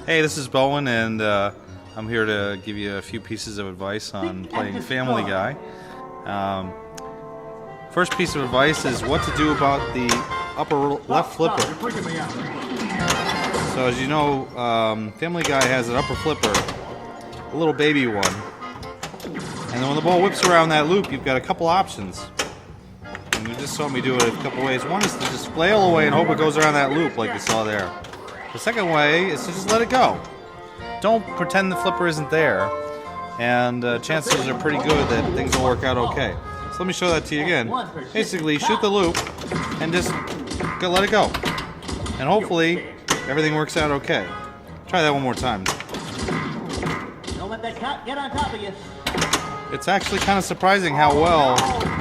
Hey, this is Bowen, and I'm here to give you a few pieces of advice on playing Family Guy. First piece of advice is what to do about the upper left flipper. So as you know, Family Guy has an upper flipper, a little baby one. And then when the ball whips around that loop, you've got a couple options. And you just saw me do it a couple ways. One is to just flail away and hope it goes around that loop like you saw there. The second way is to just let it go. Don't pretend the flipper isn't there, and chances are pretty good that things will work out okay. So let me show that to you again. Basically, shoot the loop and just let it go. And hopefully, everything works out okay. Try that one more time. Don't let that cut get on top of you. It's actually kind of surprising how well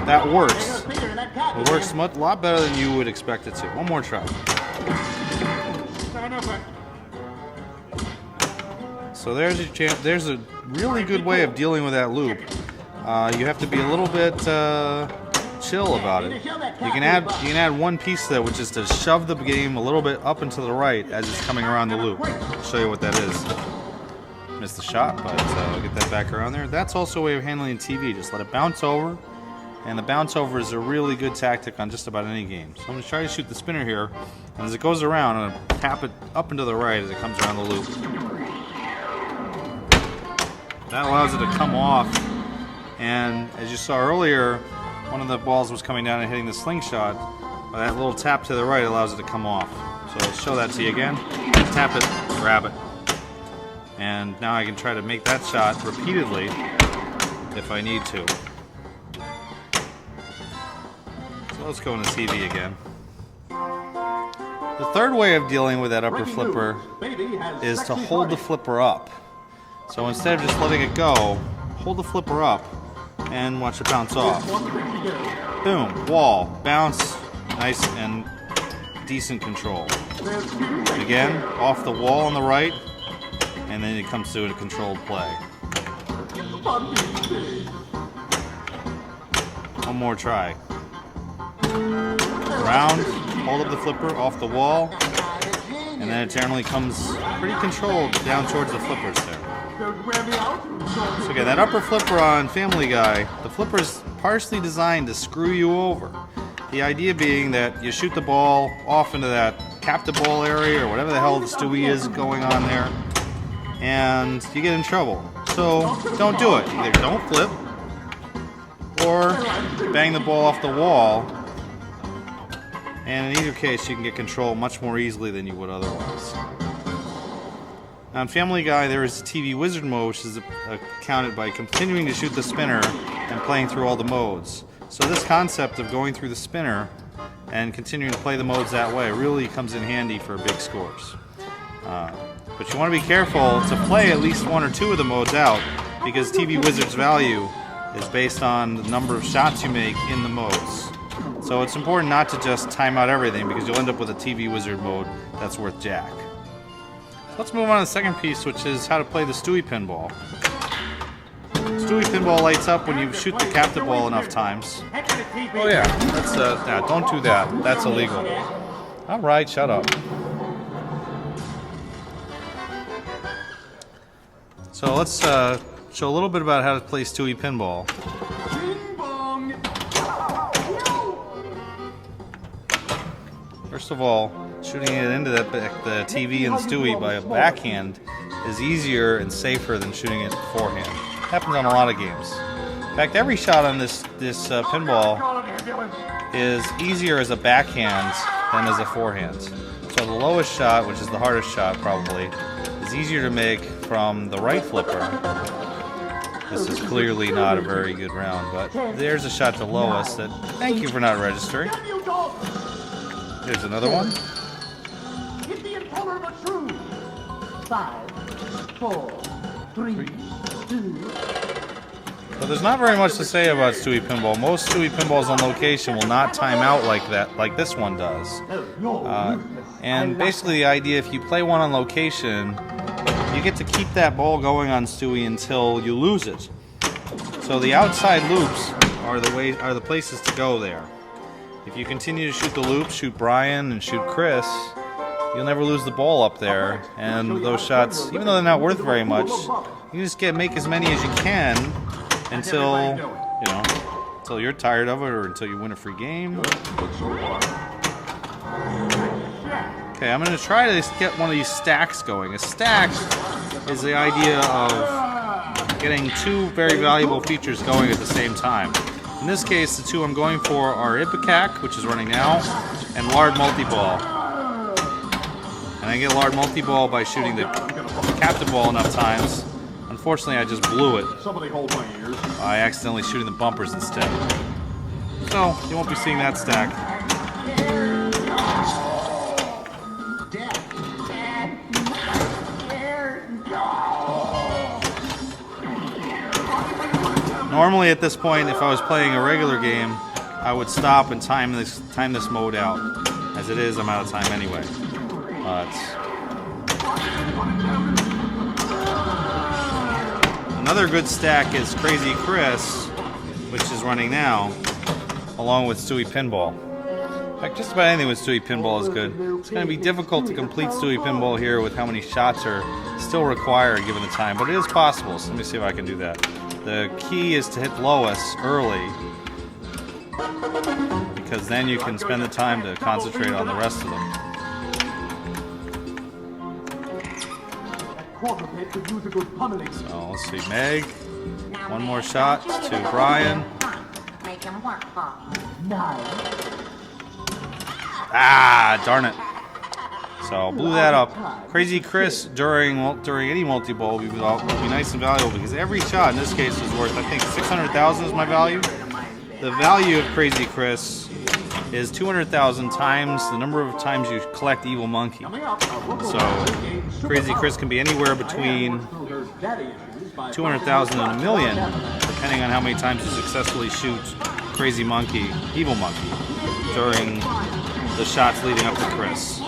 that works. It works a lot better than you would expect it to. One more try. So there's your chance. There's a really good way of dealing with that loop. You have to be a little bit chill about it. You can add one piece to that, which is to shove the game a little bit up and to the right as it's coming around the loop. I'll show you what that is. Missed the shot, but I'll get that back around there. That's also a way of handling TV. Just let it bounce over, and the bounce over is a really good tactic on just about any game. So I'm going to try to shoot the spinner here, and as it goes around, I'm going to tap it up and to the right as it comes around the loop. That allows it to come off, and as you saw earlier, one of the balls was coming down and hitting the slingshot. But that little tap to the right allows it to come off. So I'll show that to you again. Tap it, grab it. And now I can try to make that shot repeatedly if I need to. So let's go into TV again. The third way of dealing with that upper flipper is to hold the flipper up. So instead of just letting it go, hold the flipper up and watch it bounce off. Boom, wall, bounce, nice and decent control. Again, off the wall on the right, and then it comes to a controlled play. One more try. Round, hold up the flipper off the wall, and then it generally comes pretty controlled down towards the flippers there. So again, that upper flipper on Family Guy, the flipper is partially designed to screw you over. The idea being that you shoot the ball off into that captive ball area or whatever the hell the Stewie is going on there, and you get in trouble. So don't do it. Either don't flip or bang the ball off the wall, and in either case you can get control much more easily than you would otherwise. Now in Family Guy there is a TV Wizard mode, which is accounted by continuing to shoot the spinner and playing through all the modes. So this concept of going through the spinner and continuing to play the modes that way really comes in handy for big scores. But you want to be careful to play at least one or two of the modes out, because TV Wizard's value is based on the number of shots you make in the modes. So it's important not to just time out everything, because you'll end up with a TV Wizard mode that's worth jack. Let's move on to the second piece, which is how to play the Stewie Pinball. Stewie Pinball lights up when you shoot the captive ball enough times. Oh yeah, that's don't do that. That's illegal. All right, shut up. So let's show a little bit about how to play Stewie Pinball. First of all, shooting it into the TV and Stewie by a backhand is easier and safer than shooting it forehand. It happens on a lot of games. In fact, every shot on this pinball is easier as a backhand than as a forehand. So the lowest shot, which is the hardest shot probably, is easier to make from the right flipper. This is clearly not a very good round, but there's a shot to lowest that, thank you for not registering. Here's another one. Hit the impeller of a true. 5, 4, 3, 2. But there's not very much to say about Stewie Pinball. Most Stewie Pinballs on location will not time out like that, like this one does. And basically the idea, if you play one on location, you get to keep that ball going on Stewie until you lose it. So the outside loops are the places to go there. If you continue to shoot the loops, shoot Brian and shoot Chris, you'll never lose the ball up there. And those shots, even though they're not worth very much, you just make as many as you can until, you know, until you're tired of it or until you win a free game. Okay, I'm going to try to get one of these stacks going. A stack is the idea of getting two very valuable features going at the same time. In this case, the two I'm going for are Ipecac, which is running now, and Lard Multiball. And I get Lard Multiball by shooting the captain ball enough times. Unfortunately, I just blew it by accidentally shooting the bumpers instead. So, you won't be seeing that stack. Normally at this point, if I was playing a regular game, I would stop and time this mode out. As it is, I'm out of time anyway. Another good stack is Crazy Chris, which is running now, along with Stewie Pinball. In fact, just about anything with Stewie Pinball is good. It's going to be difficult to complete Stewie Pinball here with how many shots are still required given the time, but it is possible, so let me see if I can do that. The key is to hit Lois early, because then you can spend the time to concentrate on the rest of them. So let's see, Meg. One more shot to Brian. Ah, darn it. So blew that up. Crazy Chris during any multi-ball will be nice and valuable because every shot in this case is worth, I think, 600,000 is my value. The value of Crazy Chris is 200,000 times the number of times you collect Evil Monkey. So Crazy Chris can be anywhere between 200,000 and a million, depending on how many times you successfully shoot Crazy Monkey, Evil Monkey, during the shots leading up to Chris.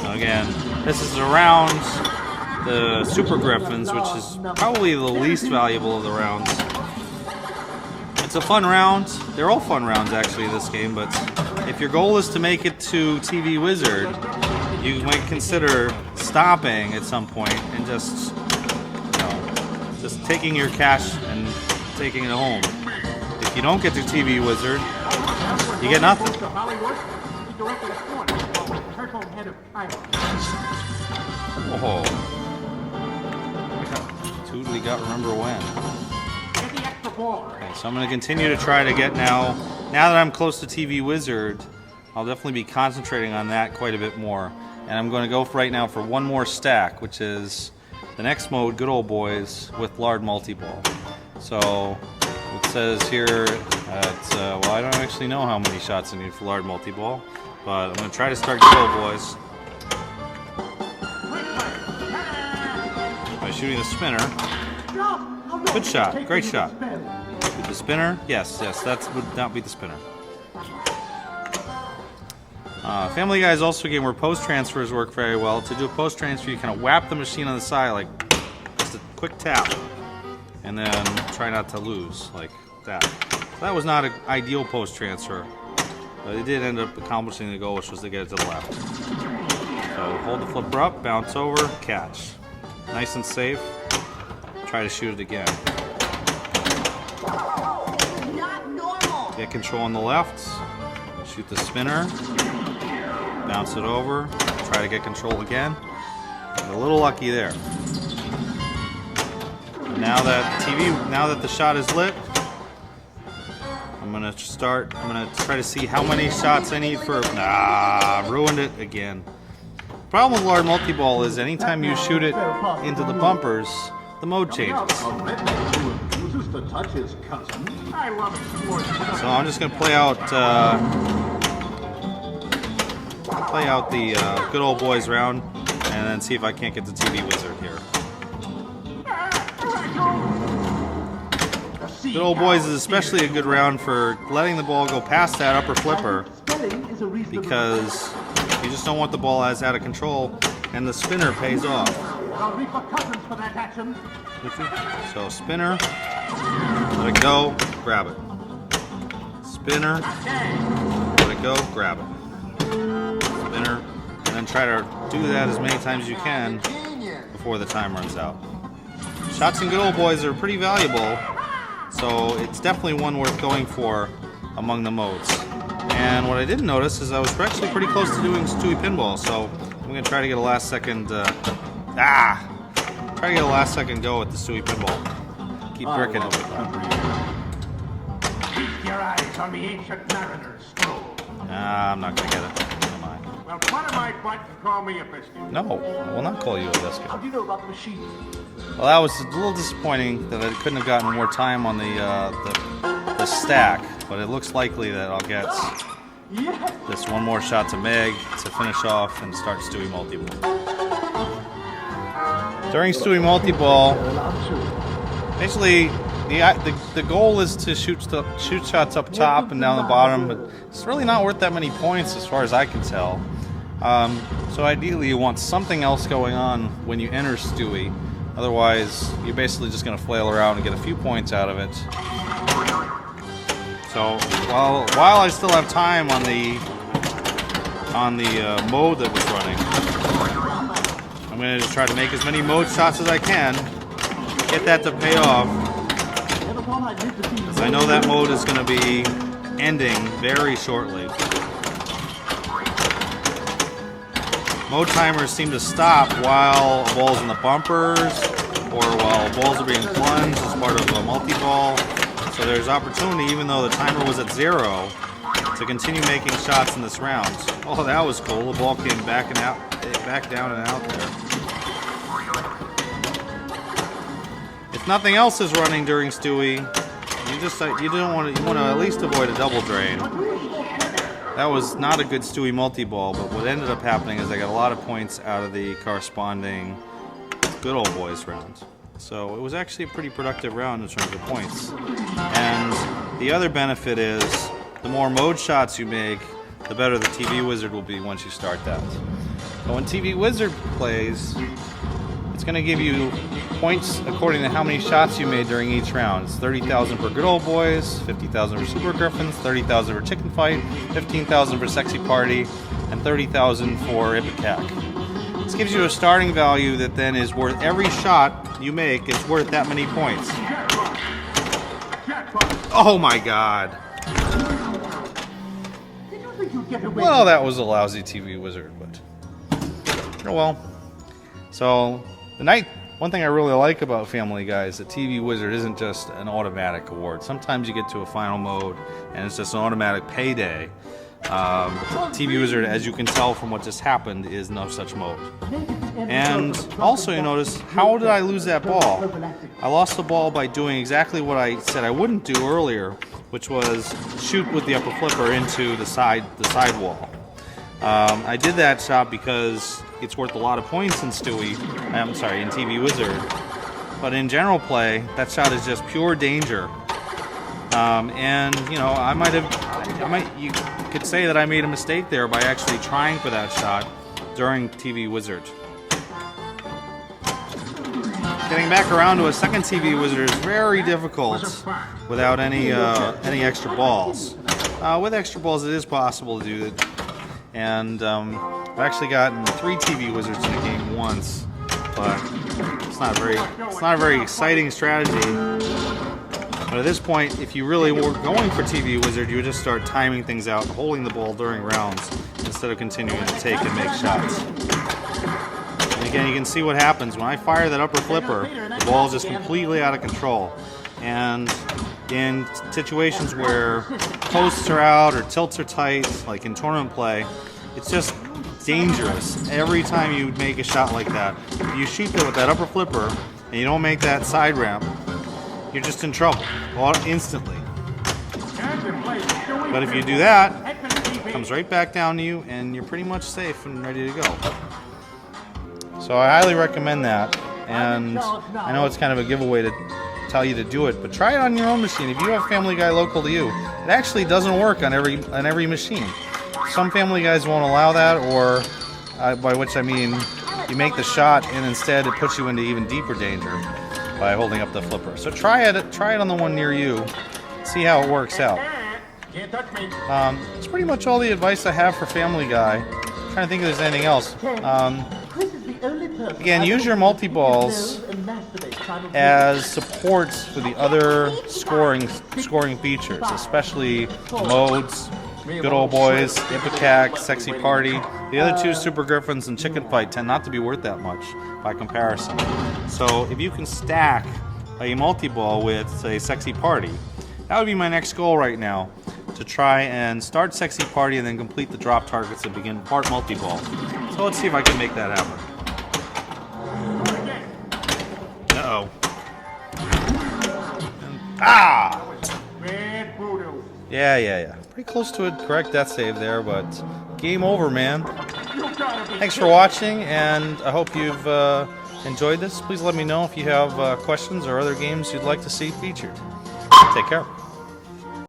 Again, this is around the Super Griffins, which is probably the least valuable of the rounds. It's a fun round. They're all fun rounds actually in this game, but if your goal is to make it to TV Wizard, you might consider stopping at some point and just taking your cash and taking it home. If you don't get to TV Wizard, you get nothing. Oh. Totally got remember when. Okay, so I'm going to continue to try to get now that I'm close to TV Wizard, I'll definitely be concentrating on that quite a bit more. And I'm going to go right now for one more stack, which is the next mode, Good Old Boys, with Lard Multiball. So it says here that, well, I don't actually know how many shots I need for Lard Multiball, but I'm going to try to start Good Old Boys by shooting the spinner. Good shot, great shot. The spinner? Yes, that would not be the spinner. Family Guy is also a game where post transfers work very well. To do a post transfer, you kind of whap the machine on the side, like just a quick tap, and then try not to lose, like that. So that was not an ideal post transfer, but it did end up accomplishing the goal, which was to get it to the left. So hold the flipper up, bounce over, catch. Nice and safe. Try to shoot it again. Get control on the left. Shoot the spinner. Bounce it over. Try to get control again. Get a little lucky there. Now that the shot is lit, I'm gonna try to see how many shots I need for. Ruined it again. Problem with Lard Multiball is anytime you shoot it into the bumpers, the mode changes. So I'm just going to play out the Good Old Boys round and then see if I can't get the TV Wizard here. Good Old Boys is especially a good round for letting the ball go past that upper flipper because you just don't want the ball as out of control, and the spinner pays off. So spinner, let it go, grab it. Spinner, let it go, grab it. Spinner, and then try to do that as many times as you can before the time runs out. Shots in Good Old Boys are pretty valuable, so it's definitely one worth going for among the modes. And what I didn't notice is I was actually pretty close to doing Stewie Pinball, so I'm going to try to get a last second, try to get a last second go at the Stewie Pinball. Keep bricking it. Keep your eyes on the ancient mariner's scroll. I'm not going to get it. Am I? Well, what am I but to call me a biscuit? No, I will not call you a biscuit. How do you know about the machine? Well, that was a little disappointing that I couldn't have gotten more time on the stack, but it looks likely that I'll get this one more shot to Meg to finish off and start Stewie Multi-Ball. During Stewie Multi-Ball, basically the goal is to shoot shots up top and down the bottom, but it's really not worth that many points as far as I can tell. So ideally you want something else going on when you enter Stewie. Otherwise, you're basically just going to flail around and get a few points out of it. So while I still have time on the mode that was running, I'm going to just try to make as many mode shots as I can, get that to pay off. Because I know that mode is going to be ending very shortly. Mode timers seem to stop while a ball's in the bumpers or while balls are being plunged as part of a multi-ball. So there's opportunity, even though the timer was at 0, to continue making shots in this round. Oh, that was cool. The ball came back down and out there. If nothing else is running during Stewie, you want to at least avoid a double drain. That was not a good Stewie multi-ball, but what ended up happening is I got a lot of points out of the corresponding Good Old Boys round. So it was actually a pretty productive round in terms of points. And the other benefit is the more mode shots you make, the better the TV Wizard will be once you start that. So when TV Wizard plays, it's going to give you points according to how many shots you made during each round. It's 30,000 for Good Old Boys, 50,000 for Super Griffins, 30,000 for Chicken Fight, 15,000 for Sexy Party, and 30,000 for Ipecac. This gives you a starting value that then is worth, every shot you make is worth that many points. Oh my god. Well, that was a lousy TV Wizard, but oh well. So, one thing I really like about Family Guy is that TV Wizard isn't just an automatic award. Sometimes you get to a final mode and it's just an automatic payday. TV Wizard, as you can tell from what just happened, is no such mode. And also you notice, how did I lose that ball? I lost the ball by doing exactly what I said I wouldn't do earlier, which was shoot with the upper flipper into the side wall. I did that shot because it's worth a lot of points in Stewie. I'm sorry, in TV Wizard. But in general play, that shot is just pure danger. And you know, you could say that I made a mistake there by actually trying for that shot during TV Wizard. Getting back around to a second TV Wizard is very difficult without any extra balls. With extra balls, it is possible to do it. And I've actually gotten 3 TV Wizards in a game once, but it's not a very exciting strategy. But at this point, if you really were going for TV Wizard, you would just start timing things out, holding the ball during rounds, instead of continuing to take and make shots. And again, you can see what happens. When I fire that upper flipper, the ball is just completely out of control. And in situations where posts are out or tilts are tight, like in tournament play, it's just dangerous. Every time you make a shot like that, if you shoot it with that upper flipper and you don't make that side ramp, you're just in trouble instantly. But if you do that, it comes right back down to you and you're pretty much safe and ready to go. So I highly recommend that, and I know it's kind of a giveaway to tell you to do it, but try it on your own machine. If you have Family Guy local to you, it actually doesn't work on every machine. Some Family Guys won't allow that, or by which I mean you make the shot and instead it puts you into even deeper danger by holding up the flipper. So try it on the one near you, see how it works out. Can't touch me. That's pretty much all the advice I have for Family Guy. I'm trying to think if there's anything else. Chris is the only person Again, use your multi-balls as supports for the other scoring features, especially modes, Good Old Boys, Ipecac, Sexy Party. The other two, Super Griffins and Chicken Fight, tend not to be worth that much by comparison. So if you can stack a multi-ball with, say, Sexy Party, that would be my next goal right now, to try and start Sexy Party and then complete the drop targets and begin part multi-ball. So let's see if I can make that happen. Uh-oh. Ah! Bad voodoo. Yeah. Pretty close to a correct death save there, but game over, man. You gotta be Thanks for watching, and I hope you've enjoyed this. Please let me know if you have questions or other games you'd like to see featured. Take care.